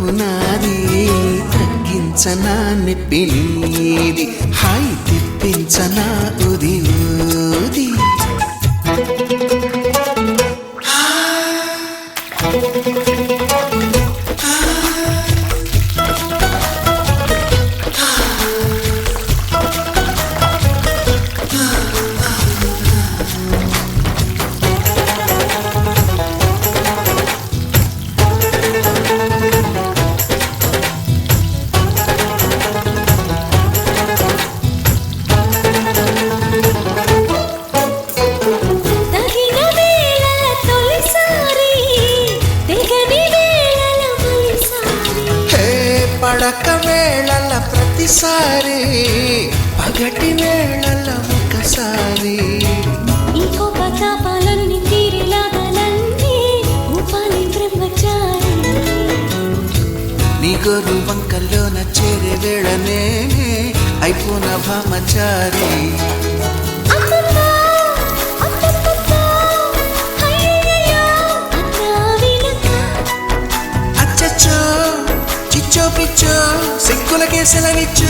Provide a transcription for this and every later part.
తప్పు నాది తగ్గించనా నొప్పి నీది హాయి తిప్పించనా ఉది ఊది పడక వేళల ప్రతిసారి పగటి వేళల ఒకసారి ఈ కోపతాపాలన్నీ తీరిలాగాలన్నీ ఊపాలి బ్రహ్మచారి నీ గొర్రు వంకల్లోన చేరే వేళనే అయిపోన భామచారి పిచ్చో పిచ్చో సిక్కులకే సెలవిచ్చు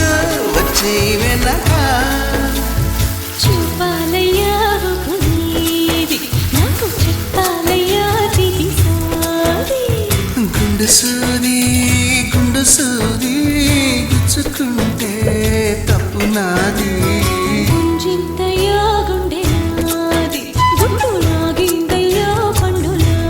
వచ్చే వెనక చూపాలయ్యా నీది నాకు చెప్పాలయ్యా దిదిసాది గుండు సూది గుచ్చుకుంటే తప్పు నాది గుంజింతయ్యా గుండె నాది గుండు లాగిందయ్యా పండు నాది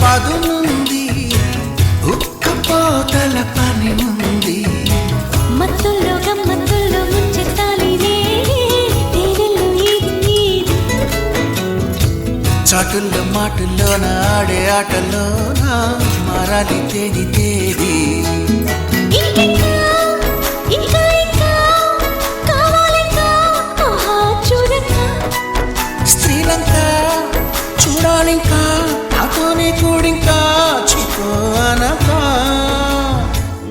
పదునుంది ఉక్కపోతల పని ఉంది మత్తుల్లో గమ్మత్తుల్లో ముంచెత్తాలి తేనెల్లో ఇది చాటుల్లో మాటుల్లోన ఆడే ఆటల్లోన మారాలి తేది తేది స్త్రీలంక చూడాలింకా నాతోనే కూడింకా చికో అనకా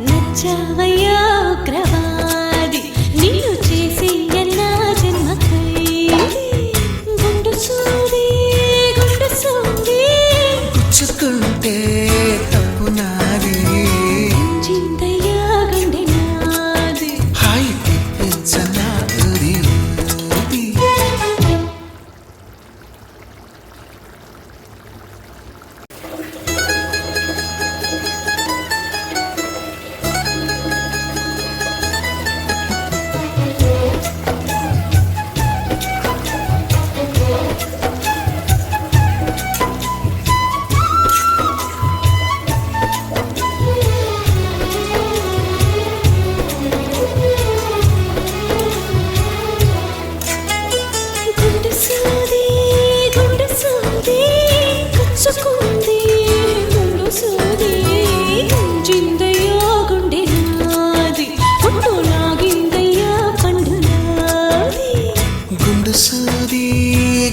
నచ్చావయ్యా ఉగ్రవాది నిన్ను చేసి ఎన్నా జన్మకైది గుండు సూది గుచ్చుకుంటే తప్పు నాది చింతయ్యా గుండె నాది హాయి తిప్పించనా ఉది ఊది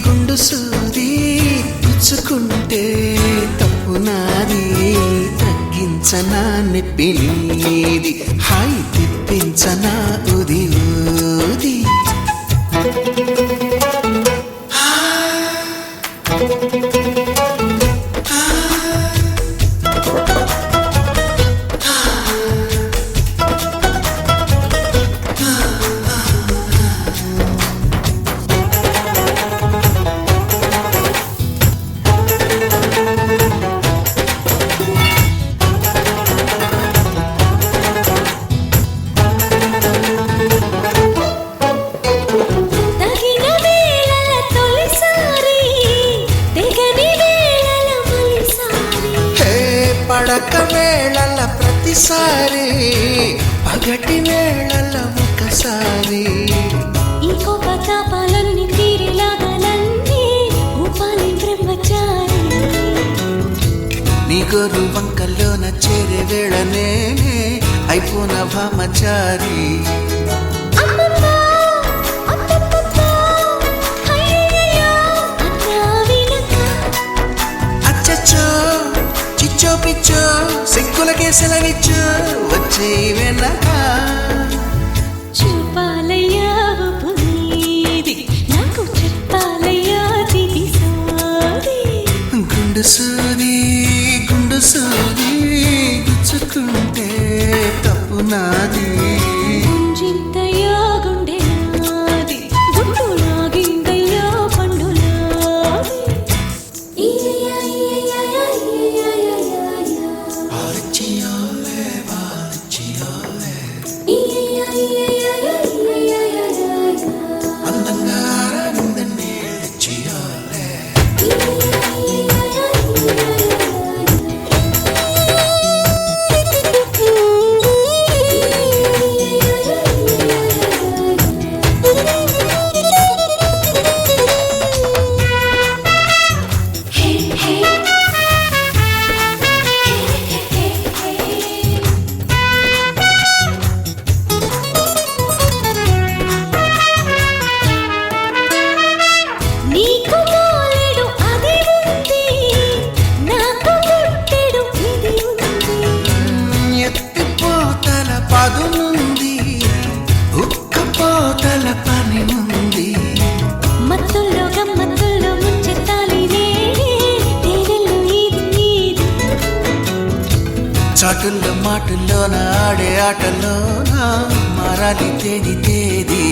గుండు సూది గుచ్చుకుంటే తప్పు నాది తగ్గించనా నొప్పి నీది హాయి తిప్పించనా ఉది ఊది పడక వేళల ప్రతిసారి పగటి వేళల ఒకసారి ఈ కోపతాపాలన్నీ తీరేలాగాలన్నీ ఊపాలి బ్రహ్మచారి నీ గోరు వంకల్లోన చేరే వేళనే అయిపోన భామచారి అమ్మమ్మా, అత్తమ్మమ్మా, అయ్యయ్యో, అన్నా వినక. అచ్చచ్చో చిచ్చో పిచ్చో సిగ్గులకే సెలవిచ్చో వచ్చే వెనక చూపాలయ్యా ఊపు నీది, నాకు చెప్పాలయ్యా తిది సోది. గుండు సూది గుచ్చుకుంటే తప్పు నాది గుంజింతయ్యా గుండె నాది, గుండు లాగిందయ్యా పండు నాది. అందంగా అరవిందనే చెయ్యాలే నీకు మోలెడు అది ఉంది, నాకు గుట్టెడు ఇది ఉంది. ఎత్తిపోతల పదునుంది ఉక్కపోతల పని ఉంది మత్తుల్లో గమ్మత్తుల్లో ముంచెత్తాలి నేనే, తేనెల్లో ఇది ఇది. చాటుల్లో మాటుల్లోన ఆడే ఆటల్లోన మారాలి తేది తేది